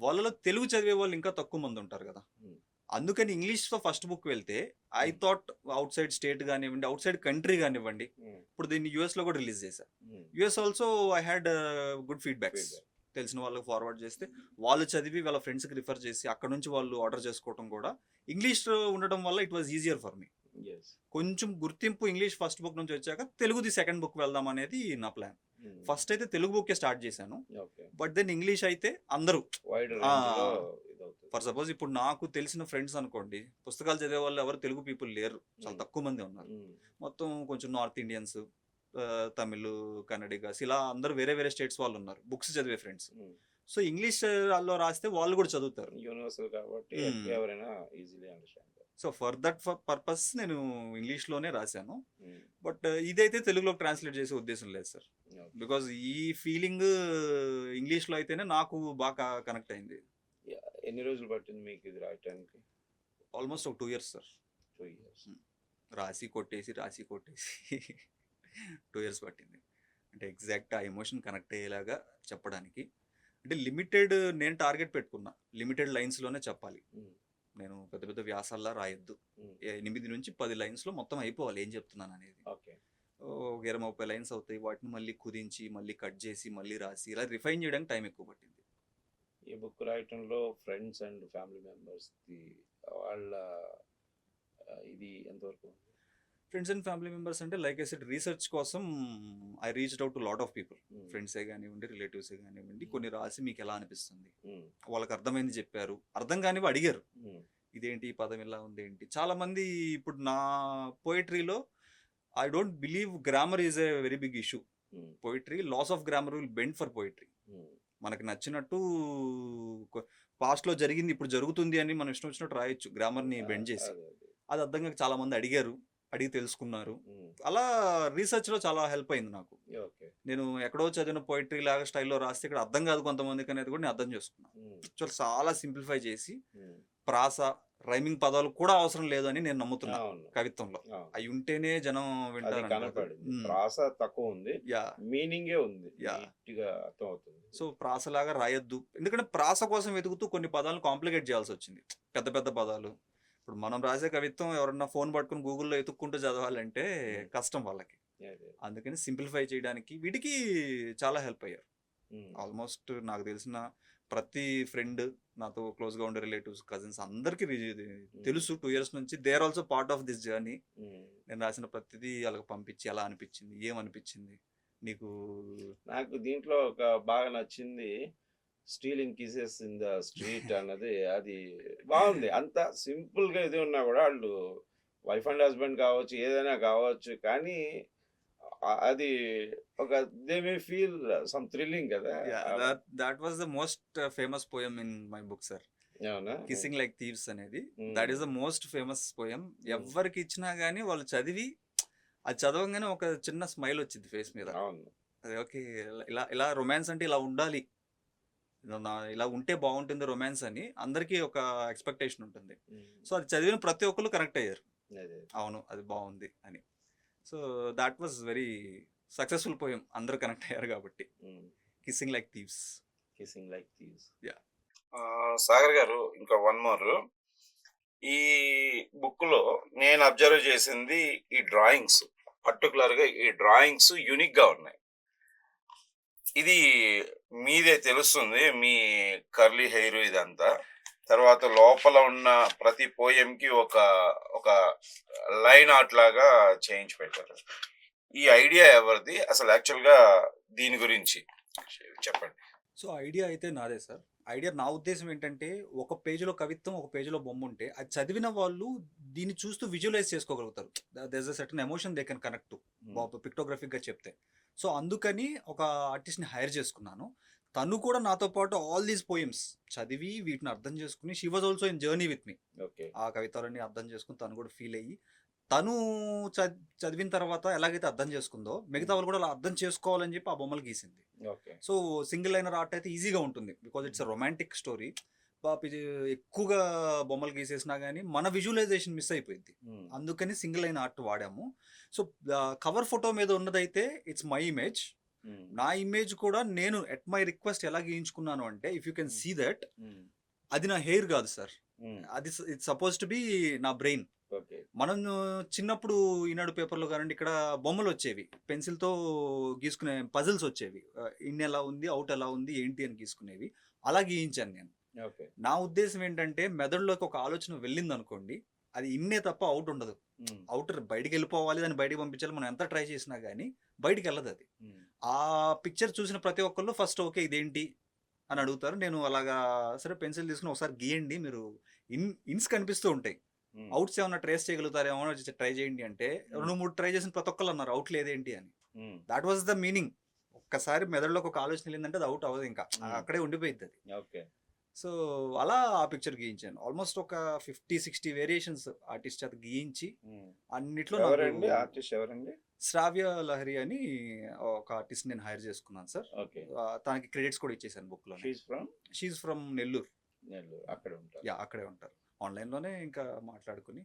వాళ్ళలో తెలుగు చదివే వాళ్ళు ఇంకా తక్కువ మంది ఉంటారు కదా. అందుకని ఇంగ్లీష్ లో ఫస్ట్ బుక్ వెళ్తే I thought out side state కానివ్వండి, అవుట్ సైడ్ కంట్రీ కానివ్వండి, ఇప్పుడు దీన్ని యుఎస్ లో కూడా రిలీజ్ చేశా. US also I had good feedbacks. తెలిసిన వాళ్ళకి ఫార్వర్డ్ చేస్తే వాళ్ళు చదివి వాళ్ళ ఫ్రెండ్స్కి రిఫర్ చేసి అక్కడ నుంచి వాళ్ళు ఆర్డర్ చేసుకోవడం కూడా ఇంగ్లీష్ ఉండడం వల్ల it was easier for me. కొంచెం గుర్తింపు ఇంగ్లీష్ ఫస్ట్ బుక్ నుంచి వచ్చాక తెలుగుది సెకండ్ బుక్ వెళ్దాం అనేది నా ప్లాన్. ఫస్ట్ అయితే తెలుగు బుక్ స్టార్ట్ చేశాను, బట్ దెన్ ఇంగ్లీష్ అయితే అందరూ ఫర్ సపోజ్ ఇప్పుడు నాకు తెలిసిన ఫ్రెండ్స్ అనుకోండి, పుస్తకాలు చదివే వాళ్ళు ఎవరు తెలుగు పీపుల్ లేరు, చాలా తక్కువ మంది ఉన్నారు. మొత్తం కొంచెం నార్త్ ఇండియన్స్, తమిళ్, కన్నడిగాస్, ఇలా అందరూ వేరే వేరే స్టేట్స్ వాళ్ళు ఉన్నారు బుక్స్ చదివే ఫ్రెండ్స్. సో ఇంగ్లీష్ లో రాస్తే వాళ్ళు కూడా చదువుతారు, యూనివర్సల్ కాబట్టి ఎవరైనా easily understand. So for that purpose నేను ఇంగ్లీష్ లోనే రాశాను. బట్ ఇదైతే తెలుగులోకి ట్రాన్స్లేట్ చేసే ఉద్దేశం లేదు సార్, బికాజ్ ఈ ఫీలింగ్ ఇంగ్లీష్ లో అయితేనే నాకు బాగా కనెక్ట్ అయింది. ఎన్ని రోజులు పట్టింది మీకు ఇది రాయటానికి? ఆల్మోస్ట్ ఒక 2 years సార్. 2 years. రాసి కొట్టేసి 2 years పట్టింది. అంటే ఎగ్జాక్ట్ ఆ ఎమోషన్ కనెక్ట్ అయ్యేలాగా చెప్పడానికి. అంటే లిమిటెడ్ నేను టార్గెట్ పెట్టుకున్నా, లిమిటెడ్ లైన్స్లోనే చెప్పాలి. నేను పెద్ద పెద్ద వ్యాసాల్లా రాయొద్దు, 8 నుంచి 10 లైన్స్లో మొత్తం అయిపోవాలి ఏం చెప్తున్నాను అనేది. ఓకే. 20-30 లైన్స్ అవుతాయి, వాటిని మళ్ళీ కుదించి మళ్ళీ కట్ చేసి మళ్ళీ రాసి ఇలా రిఫైన్ చేయడానికి టైం ఎక్కువ పట్టింది. ఈ బుక్ రాయటంలో ఫ్రెండ్స్ అండ్ ఫ్యామిలీ మెంబర్స్ వాళ్ళ ఇది ఎంతవరకు? ఫ్రెండ్స్ అండ్ ఫ్యామిలీ మెంబర్స్ అంటే లైక్ ఐ సెడ్ రీసెర్చ్ కోసం I reached out to lot of people. ఫ్రెండ్సే కానివ్వండి, రిలేటివ్సే కానివ్వండి, కొన్ని రాసి మీకు ఎలా అనిపిస్తుంది, వాళ్ళకి అర్థమైంది చెప్పారు, అర్థం కానివి అడిగారు, ఇదేంటి ఈ పదం ఇలా ఉంది ఏంటి. చాలా మంది ఇప్పుడు నా పోయిటరీలో I don't believe grammar is a very big issue. Poetry laws of grammar will bend for poetry. మనకి నచ్చినట్టు పాస్ట్ లో జరిగింది ఇప్పుడు జరుగుతుంది అని మనం ఇష్టం వచ్చినట్టు రాయొచ్చు, గ్రామర్ ని బెండ్ చేసి. అది అర్థంగా చాలా మంది అడిగారు, అడిగి తెలుసుకున్నారు. ఉమ్, అలా రీసెర్చ్‌లో చాలా హెల్ప్ అయింది నాకు. ఓకే. నేను ఎక్కడో చదివిన పోయెట్రీ లాగా స్టైల్‌లో రాస్తే ఇక్కడ అర్థం కాదు కొంతమందికి అనేది కూడా నేను అర్థం చేసుకున్నాను. ఉమ్, చాలా సింప్లిఫై చేసి ఉమ్, ప్రాస, రైమింగ్ పదాలు కూడా అవసరం లేదని నేను నమ్ముతున్నా అవును, కవిత్వంలో. అవును. అయి ఉంటేనే జనం అది వింటారంటారు. కనపడింది. ప్రాస తక్కువ ఉంది, యాహ్! మీనింగే ఉంది, యాహ్! నీట్ గా అర్థం అవుతుంది. సో, ప్రాసలాగా రాయొద్దు. ఎందుకంటే ప్రాస కోసం వెతుకుతూ కొన్ని పదాలను కాంప్లికేట్ చేయాల్సొచ్చింది. పెద్ద పెద్ద పదాలు. ఇప్పుడు మనం రాసే కవిత్వం ఎవరన్నా ఫోన్ పట్టుకొని గూగుల్‌లో ఎతుక్కుంటూ చదవాలంటే కష్టం వాళ్ళకి. అదే. అందుకని సింప్లిఫై చేయడానికి వీటికి చాలా హెల్ప్ అయ్యారు. ఉమ్, ఆల్మోస్ట్ నాకు తెలిసిన ప్రతి ఫ్రెండ్, నాతో క్లోజ్‌గా ఉండే రిలేటివ్స్, కజిన్స్ అందరికీ ఇది తెలుసు 2 ఇయర్స్ నుంచి. They are also part of this journey. Um. నేను రాసిన ప్రతిదీ వాళ్ళకి పంపించి ఎలా అనిపించింది? ఏమనిపించింది? నీకు నాకు దీంట్లో ఒక బాగా నచ్చింది stealing kisses in the street అన్నది. అది బాగుంది. అంత సింపుల్ గా ఇది ఉన్నా కూడా వాళ్ళు వైఫ్ అండ్ హస్బెండ్ కావచ్చు, ఏదైనా కావచ్చు, కానీ అది ఒక they may feel some thrilling కదా. that was the most famous poem in my book, sir. అవునా? కిస్సింగ్ లైక్ థీవ్స్ అనేది that is the most famous poem. ఎవరికి ఇచ్చినా గానీ వాళ్ళు చదివి అది చదవంగానే ఒక చిన్న స్మైల్ వచ్చింది ఫేస్ మీద. అవును. అది ఓకే, ఇలా ఇలా రొమాన్స్ అంటే ఇలా ఉండాలి, ఇలా ఉంటే బాగుంటుంది రొమాన్స్ అని అందరికీ ఒక ఎక్స్పెక్టేషన్ ఉంటుంది. సో అది చదివిన ప్రతి ఒక్కరు కనెక్ట్ అయ్యారు. అదే. అవును అది బాగుంది అని. So that was very successful poem, అందరూ కనెక్ట్ అయ్యారు కాబట్టి. Kissing like thieves. Kissing like thieves. Sagar గారు, ఇంకా వన్ మోర్. ఈ బుక్ లో నేను అబ్జర్వ్ చేసింది ఈ డ్రాయింగ్స్, పర్టికులర్ గా ఈ డ్రాయింగ్స్ యూనిక్ గా ఉన్నాయి. ఇది మీదే తెలుస్తుంది, మీ కర్లీ హెయిర్ ఇదంతా. తర్వాత లోపల ఉన్న ప్రతి పోయం కి ఒక ఒక లైన్ ఆర్ట్ లాగా చేయించి పెట్టారు. ఈ ఐడియా ఎవరిది అసలు? యాక్చువల్ గా దీని గురించి చెప్పండి. సో ఐడియా అయితే నాదే సార్. ఐడియా నా ఉద్దేశం ఏంటంటే, ఒక పేజీలో కవిత్వం, ఒక పేజీలో బొమ్మ ఉంటే అది చదివిన వాళ్ళు దీన్ని చూస్తూ విజువలైజ్ చేసుకోగలుగుతారు. There is a certain emotion they can connect to, పిక్టోగ్రఫిక్గా చెప్తే. సో అందుకని ఒక ఆర్టిస్ట్ని హైర్ చేసుకున్నాను. తను కూడా నాతో పాటు ఆల్ దీస్ పోయమ్స్ చదివి వీటిని అర్థం చేసుకుని, she was also in journey with me. Okay. ఆ కవితలన్నీ అర్థం చేసుకుని తను కూడా ఫీల్ అయ్యి, తను చదివిన తర్వాత ఎలాగైతే అర్థం చేసుకుందో మిగతా వాళ్ళు కూడా అలా అర్థం చేసుకోవాలని చెప్పి ఆ బొమ్మలు గీసింది. Okay. So single liner art అయితే ఈజీగా ఉంటుంది, because it's a romantic story. ఇది ఎక్కువగా బొమ్మలు గీసేసినా కానీ మన విజువలైజేషన్ మిస్ అయిపోయింది. అందుకని సింగిల్ లైన్ ఆర్ట్ వాడాము. సో కవర్ ఫోటో మీద ఉన్నదైతే ఇట్స్ మై ఇమేజ్. నా ఇమేజ్ కూడా నేను ఎట్ మై రిక్వెస్ట్ ఎలా గీయించుకున్నాను అంటే, if you can see that, అది నా హెయిర్ కాదు సార్, అది ఇట్స్ సపోజ్ టు బి నా బ్రెయిన్. ఓకే. మనం చిన్నప్పుడు ఈనాడు పేపర్లో కానండి, ఇక్కడ బొమ్మలు వచ్చేవి, పెన్సిల్తో గీసుకునే పజిల్స్ వచ్చేవి, ఇన్ ఎలా ఉంది, అవుట్ ఎలా ఉంది, ఏంటి అని గీసుకునేవి. అలా గీయించాను నేను. ఓకే. నా ఉద్దేశం ఏంటంటే, మెదడులోకి ఒక ఆలోచన వెళ్ళింది అనుకోండి, అది ఇన్నే తప్ప అవుట్ ఉండదు. అవుటర్ బయటికి వెళ్ళిపోవాలి, దాన్ని బయటికి పంపించాలి, మనం ఎంత ట్రై చేసినా కానీ బయటికి వెళ్ళదు అది. ఆ పిక్చర్ చూసిన ప్రతి ఒక్కళ్ళు ఫస్ట్ ఓకే ఇదేంటి అని అడుగుతారు. నేను అలాగా సరే పెన్సిల్ తీసుకుని ఒకసారి గీయండి, మీరు ఇన్స్ కనిపిస్తూ ఉంటాయి, అవుట్స్ ఏమన్నా ట్రేస్ చేయగలుగుతారేమో ట్రై చేయండి అంటే 2-3 ట్రై చేసిన ప్రతి ఒక్కళ్ళు అన్నారు అవుట్ లేదేంటి అని. That was the meaning. ఒక్కసారి మెదడులోకి ఒక ఆలోచన వెళ్ళిందంటే అది అవుట్ అవ్వదు, ఇంకా అక్కడే ఉండిపోయింది అది. ఓకే. సో అలా ఆ పిక్చర్ గీయించాను. ఆల్మోస్ట్ ఒక 50-60 వేరియేషన్స్ ఆర్టిస్ట్ చేత గీయించి అన్నిట్లో ఎవరండి ఆర్టిస్ట్? ఎవరండి? శ్రావ్య లహరి అని ఒక ఆర్టిస్ట్ నేను హైర్ చేసుకున్నాను సార్. ఓకే. తనకి క్రెడిట్స్ కూడా ఇచ్చేసాను బుక్ లో. She from Nellore. అక్కడ ఉంటారు. యా, అక్కడే ఉంటారు. ఆన్లైన్ లోనే ఇంకా మాట్లాడుకుని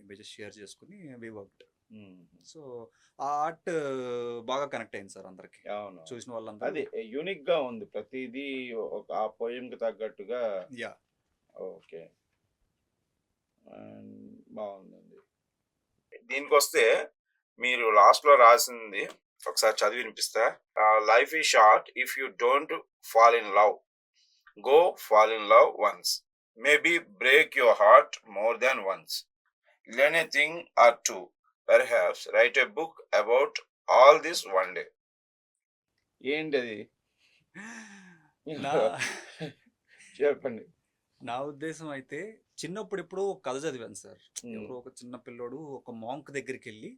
ఇమేజెస్ షేర్ చేసుకుని వి వర్క్డ్. సో ఆ ఆర్ట్ బాగా కనెక్ట్ అయింది సార్ అందరికి, చూసిన వాళ్ళందరూ. అది యూనిక్ గా ఉంది ప్రతిదీ, ఒక ఆ పోయం కి తగ్గట్టుగా. యా. ఓకే. బాగుందండి. దీనికి వస్తే మీరు లాస్ట్ లో రాసింది ఒకసారి చదివి వినిపిస్తా. Life is short if you don't fall in love, go fall in love once, maybe break your heart more than once, learn a thing or two, perhaps write a book about all this one day. ఏంటి అది? చెప్పండి. నా ఉద్దేశం అయితే, చిన్నప్పుడు ఎప్పుడో ఒక కథ చదివాను సార్. ఎవరో ఒక చిన్న పిల్లోడు ఒక మాంక్ దగ్గరికి వెళ్ళి,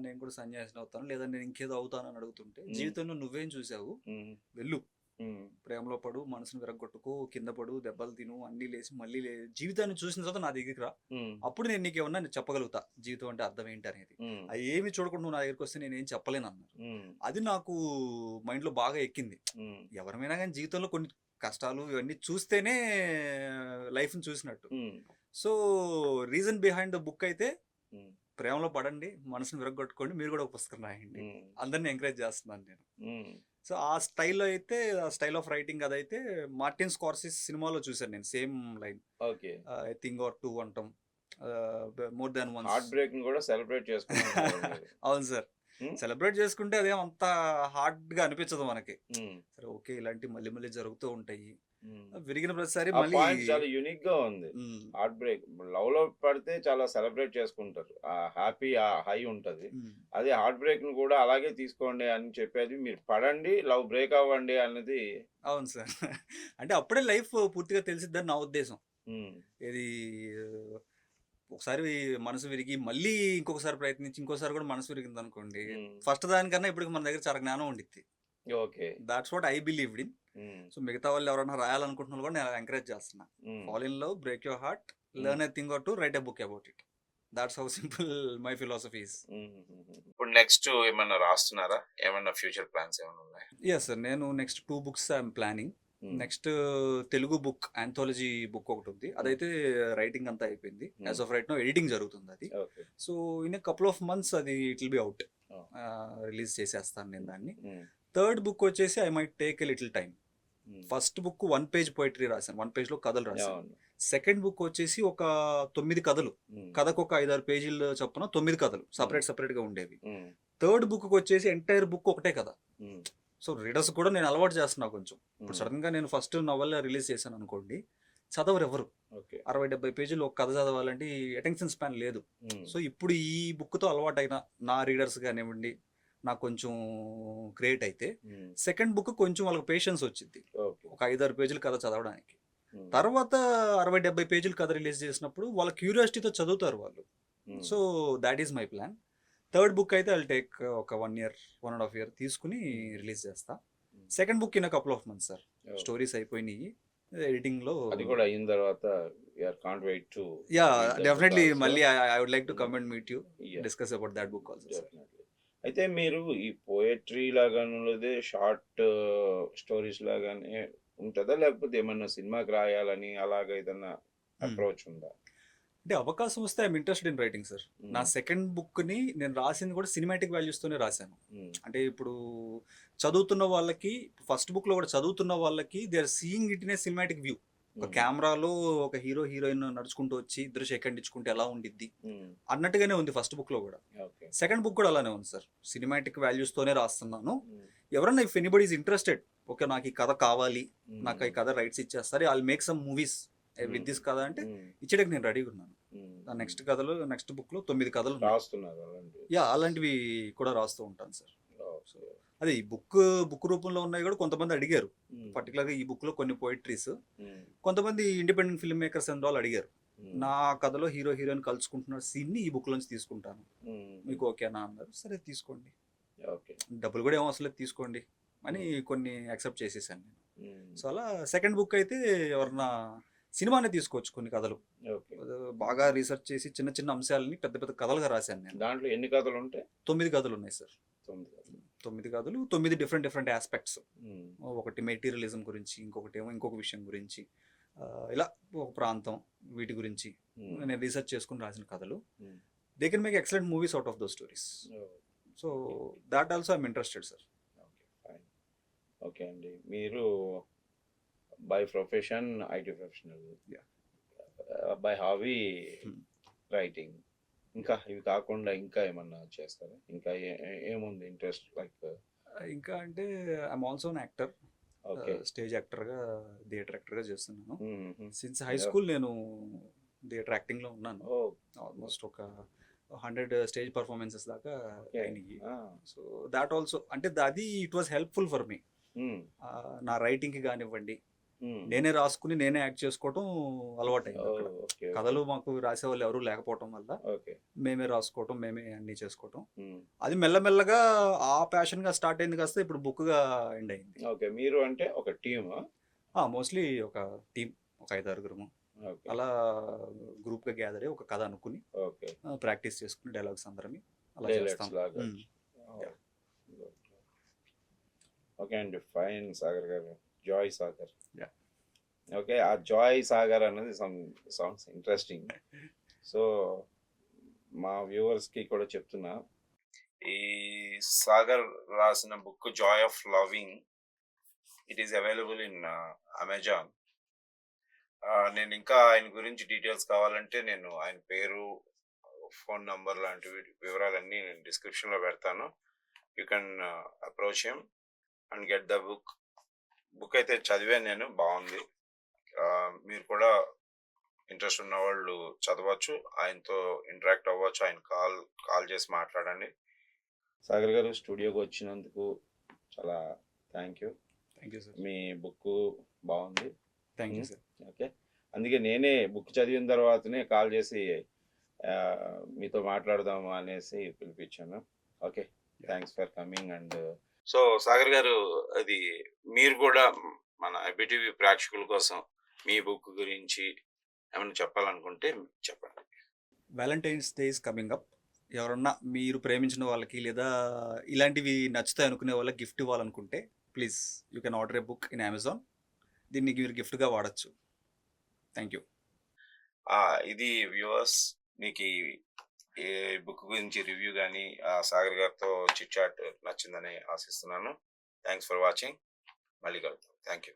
నేను కూడా సన్యాసిని అవుతాను లేదా నేను ఇంకేదో అవుతాను అని అడుగుతుంటే, జీవితంలో నువ్వేం చూసావు, వెళ్ళు ప్రేమలో పడు, మనసును విరగొట్టుకో, కింద పడు, దెబ్బలు తిను, అన్నీ లేచి మళ్ళీ జీవితాన్ని చూసిన తర్వాత నా దగ్గరికి రా, అప్పుడు నేను నీకు ఏమన్నా నేను చెప్పగలుగుతా జీవితం అంటే అర్థం ఏంటి అనేది. అవి ఏమి చూడకుండా నువ్వు నా దగ్గరికి వస్తే నేను ఏం చెప్పలేను అన్నారు. అది నాకు మైండ్లో బాగా ఎక్కింది. ఎవరమైనా కానీ జీవితంలో కొన్ని కష్టాలు ఇవన్నీ చూస్తేనే లైఫ్ని చూసినట్టు. So reason behind the book అయితే ప్రేమలో పడండి, మనసును విరగొట్టుకోండి, మీరు కూడా ఒక పుస్తకం రాయండి, అందరిని ఎంకరేజ్ చేస్తున్నాను నేను. సో ఆ స్టైల్లో అయితే, ఆ స్టైల్ ఆఫ్ రైటింగ్ అదైతే మార్టిన్ స్కార్సిస్ సినిమాలో చూసాను నేను, same line. Okay. I think or two అంటాం, more than once. Heartbreak ని కూడా సెలబ్రేట్ చేసుకుంటున్నారు. అవును సార్, సెలబ్రేట్ చేసుకుంటే అదేం అంత హార్డ్ గా అనిపించదు మనకి. సరే ఓకే, ఇలాంటి మళ్ళీ మళ్ళీ జరుగుతూ ఉంటాయి, విరిగిన ప్రతిసారి మళ్ళీ. చాలా యూనిక్ గా ఉంది. హార్ట్ బ్రేక్, లవ్ లో పడితే చాలా సెలబ్రేట్ చేసుకుంటారు, ఆ హ్యాపీ ఆ హై ఉంటది. అదే హార్ట్ బ్రేక్ ని కూడా అలాగే తీసుకోండి అని చెప్పేది, మీరు పడండి, లవ్ బ్రేక్ అవ్వండి అన్నది. అవును సార్, అంటే అప్పుడే లైఫ్ పూర్తిగా తెలిసిద్దని నా ఉద్దేశం. ఇది ఒకసారి మనసు విరిగి మళ్ళీ ఇంకొకసారి ప్రయత్నించి ఇంకోసారి కూడా మనసు విరిగింది అనుకోండి, ఫస్ట్ దానికన్నా ఇప్పుడు మన దగ్గర చాలా జ్ఞానం ఉండిద్ది. Okay, that's what I believed in. So మిగతా వాళ్ళు ఎవరైనా రాయాలనుకుంటున్నా కూడా నేను ఎంకరేజ్ చేస్తున్నా. Fall in love, break your heart, learn a thing or to, right a book about it. That's how simple my philosophy is. ఇప్పుడు నెక్స్ట్ ఏమన్నా రాస్తున్నారా? ఏమన్నా ఫ్యూచర్ ప్లాన్స్ ఏమైనా ఉన్నాయి? ఎస్ సార్, నేను next 2 books I'm planning. Next Telugu book anthology book ఒకటి ఉంది, అదైతే రైటింగ్ అంతా అయిపోయింది. As of right no editing జరుగుతుంది అది. So in a couple of months అది it will be out, release చేసేస్తాను నేను దాన్ని. థర్డ్ బుక్ వచ్చేసి I might take a little time. First book 1 page poetry రాశాను, 1 page లో కథలు రాశాను. సెకండ్ బుక్ వచ్చేసి ఒక 9 కథలు, కథకు ఒక 5-6 పేజీలు చొప్పున 9 కథలు సపరేట్ గా ఉండేవి. థర్డ్ బుక్ వచ్చేసి ఎంటైర్ బుక్ ఒకటే కథ. సో రీడర్స్ కూడా నేను అలవాటు చేస్తున్నా కొంచెం. ఇప్పుడు సడన్ గా నేను ఫస్ట్ నవల్ రిలీజ్ చేశాను అనుకోండి, చదవరు ఎవరు. 60-70 పేజీలు ఒక కథ చదవాలంటే అటెన్షన్ స్పాన్ లేదు. సో ఇప్పుడు ఈ బుక్ తో అలవాటు అయిన నా రీడర్స్ కానివ్వండి, నాకు కొంచెం క్రియేట్ అయితే సెకండ్ బుక్ కొంచెం వాళ్ళకి పేషెన్స్ వచ్చింది, ఒక 5-6 పేజీలు కథ చదవడానికి. తర్వాత 60-70 పేజీలు కథ రిలీజ్ చేసినప్పుడు వాళ్ళ క్యూరియాసిటీతో చదువుతారు వాళ్ళు. So that is my plan. Third book అయితే ఐల్ టేక్ ఒక 1 year, 1.5 year తీసుకుని రిలీజ్ చేస్తా. Second book in couple of months sir. Stories అయిపోయినాయి, ఎడిటింగ్ లో అది కూడా అయిన తర్వాత can't wait to డెఫినెట్లీ మళ్ళీ I would like to come and meet you, discuss about that book also. అయితే మీరు ఈ పోయట్రీ లాగానే షార్ట్ స్టోరీస్ లాగానే ఉంటుందా, లేకపోతే ఏమన్నా సినిమాకి రాయాలని అలాగ ఏదన్నా అప్రోచ్ ఉందా? అంటే అవకాశం వస్తే I'm interested in writing sir. నా సెకండ్ బుక్ ని నేను రాసింది కూడా సినిమాటిక్ వాల్యూస్ తోనే రాశాను. అంటే ఇప్పుడు చదువుతున్న వాళ్ళకి, ఫస్ట్ బుక్ లో కూడా చదువుతున్న వాళ్ళకి they are seeing it in a cinematic view. ఒక కెమెరాలో ఒక హీరో హీరోయిన్ నడుచుకుంటూ వచ్చి ఇద్దరు సెకండ్ ఇచ్చుకుంటే ఎలా ఉండిద్ది అన్నట్టుగానే ఉంది ఫస్ట్ బుక్ లో కూడా. సెకండ్ బుక్ కూడా అలానే ఉంది సార్, సినిమాటిక్ వాల్యూస్ తోనే రాస్తున్నాను. ఎవరన్నా if anybody is interested, okay నాకు ఈ కథ కావాలి, నాకు ఈ కథ రైట్స్ ఇచ్చేస్తారు, I will make some movies with this కథ అంటే ఇచ్చేటకి నేను రెడీగా ఉన్నాను. నెక్స్ట్ కథలు, నెక్స్ట్ బుక్ లో 9 కథలు అలాంటివి కూడా రాస్తూ ఉంటాను సార్. అదే ఈ బుక్ రూపంలో ఉన్నాయి కూడా కొంతమంది అడిగారు, పర్టికులర్ గా ఈ బుక్ లో కొన్ని పోయిటరీస్, కొంతమంది ఇండిపెండెంట్ ఫిల్మ్ మేకర్స్ అండ్ వాళ్ళు అడిగారు, నా కథలో హీరో హీరోయిన్ కలుసుకుంటున్న సీన్ ని ఈ బుక్ లోంచి తీసుకుంటాను, మీకు ఓకేనా అన్నారు. సరే తీసుకోండి, డబ్బులు కూడా ఏమో అసలు తీసుకోండి అని కొన్ని యాక్సెప్ట్ చేసేసాను నేను. సో అలా సెకండ్ బుక్ అయితే ఎవరన్నా సినిమానే తీసుకోవచ్చు, కొన్ని కథలు బాగా రీసెర్చ్ చేసి చిన్న చిన్న అంశాలని పెద్ద పెద్ద కథలుగా రాశాను నేను. దాంట్లో ఎన్ని కథలు ఉంటాయి? 9 కథలు ఉన్నాయి సార్. 9 కథలు, 9 డిఫరెంట్ ఆస్పెక్ట్స్. ఒకటి మెటీరియలిజం గురించి, ఇంకొకటి ఏమో ఇంకొక విషయం గురించి, ఇలా ఒక ప్రాంతం, వీటి గురించి నేను రీసెర్చ్ చేసుకుని రాసిన కథలు. They can make excellent movies out of those stories. So that also I'm interested sir. Okay అండి, మీరు by profession IT professional, by hobby writing, ఇంకా ఇవి కాకుండా ఇంకా ఏమన్నా చేస్తారా? ఇంకా ఏముంది ఇంట్రెస్ట్? లైక్ ఇంకా అంటే I'm also an actor, stage actor గా, థియేటర్ యాక్టర్ గా చేస్తున్నాను. సిన్స్ హై స్కూల్ నేను థియేటర్ యాక్టింగ్ లో ఉన్నాను. ఆల్మోస్ట్ ఒక 100 స్టేజ్ పర్ఫార్మెన్సెస్ దాకా అయినాయి. సో దాట్ ఆల్సో అంటే అది it was helpful for me, నా రైటింగ్ కి కానివ్వండి, నేనే రాసుకుని నేనే యాక్ట్ చేసుకోవటం అలవాటైంది అక్కడ. ఓకే కథలు మాకు రాసేవాళ్ళు ఎవరు లేకపోవటం వల్ల ఓకే మేమే రాసుకోవటం, మేమే అన్ని చేసుకోవటం. అది మెల్లమెల్లగా ఆ ప్యాషన్ గా స్టార్ట్ అయింది కాస్త ఇప్పుడు బుక్ గా ఎండ్ అయింది. ఓకే మీరు అంటే ఒక టీమ్ మోస్ట్లీ ఒక టీం, ఒక 5-6 ఓకే అలా గ్రూప్ గా గ్యాదర్ అయ్యి ఒక కథ అనుకుని ఓకే ప్రాక్టీస్ చేసుకుని డైలాగ్స్ అందరమి అలా Playlists చేస్తాం. లాగా. ఉమ్. Yeah. ఓకే అండి ఫైన్ సాగర్ గారు, జాయ్ సాగర్. Yeah. ఓకే ఆ జాయ్ సాగర్ అన్నది సౌండ్స్ ఇంట్రెస్టింగ్. సో మా వ్యూవర్స్ కి కూడా చెప్తున్నా, ఈ సాగర్ రాసిన book Joy of loving, it is available in Amazon. నేను ఇంకా ఆయన గురించి డీటెయిల్స్ కావాలంటే నేను ఆయన పేరు, ఫోన్ నంబర్ లాంటివి వివరాలన్నీ నేను డిస్క్రిప్షన్లో పెడతాను. You can approach him and get the book. Book అయితే చదివాను నేను, బాగుంది. మీరు కూడా ఇంట్రెస్ట్ ఉన్న వాళ్ళు చదవచ్చు, ఆయనతో ఇంటరాక్ట్ అవ్వచ్చు, ఆయన కాల్ చేసి మాట్లాడండి. సాగర్ గారు స్టూడియోకి వచ్చినందుకు చాలా thank you. Thank you sir. మీ బుక్ బాగుంది. Thank you sir. ఓకే అందుకే నేనే బుక్ చదివిన తర్వాతనే కాల్ చేసి మీతో మాట్లాడదాము అనేసి పిలిపించాను. Okay thanks for coming. And so Sagar గారు, అది మీరు కూడా మన ఐబిటీవీ ప్రేక్షకుల కోసం మీ బుక్ గురించి ఏమైనా చెప్పాలనుకుంటే చెప్పండి. Valentine's day is coming up. ఎవరన్నా మీరు ప్రేమించిన వాళ్ళకి లేదా ఇలాంటివి నచ్చుతాయి అనుకునే వాళ్ళకి గిఫ్ట్ ఇవ్వాలనుకుంటే please you can order A book in Amazon. దీన్ని మీరు గిఫ్ట్గా వాడచ్చు. Thank you. ఇది వ్యూవర్స్, మీకు ఈ బుక్ గురించి రివ్యూ కానీ సాగర్ గారితో చిట్ చాట్ నచ్చిందని ఆశిస్తున్నాను. Thanks for watching. మళ్ళీ కలుద్దాం. Thank you.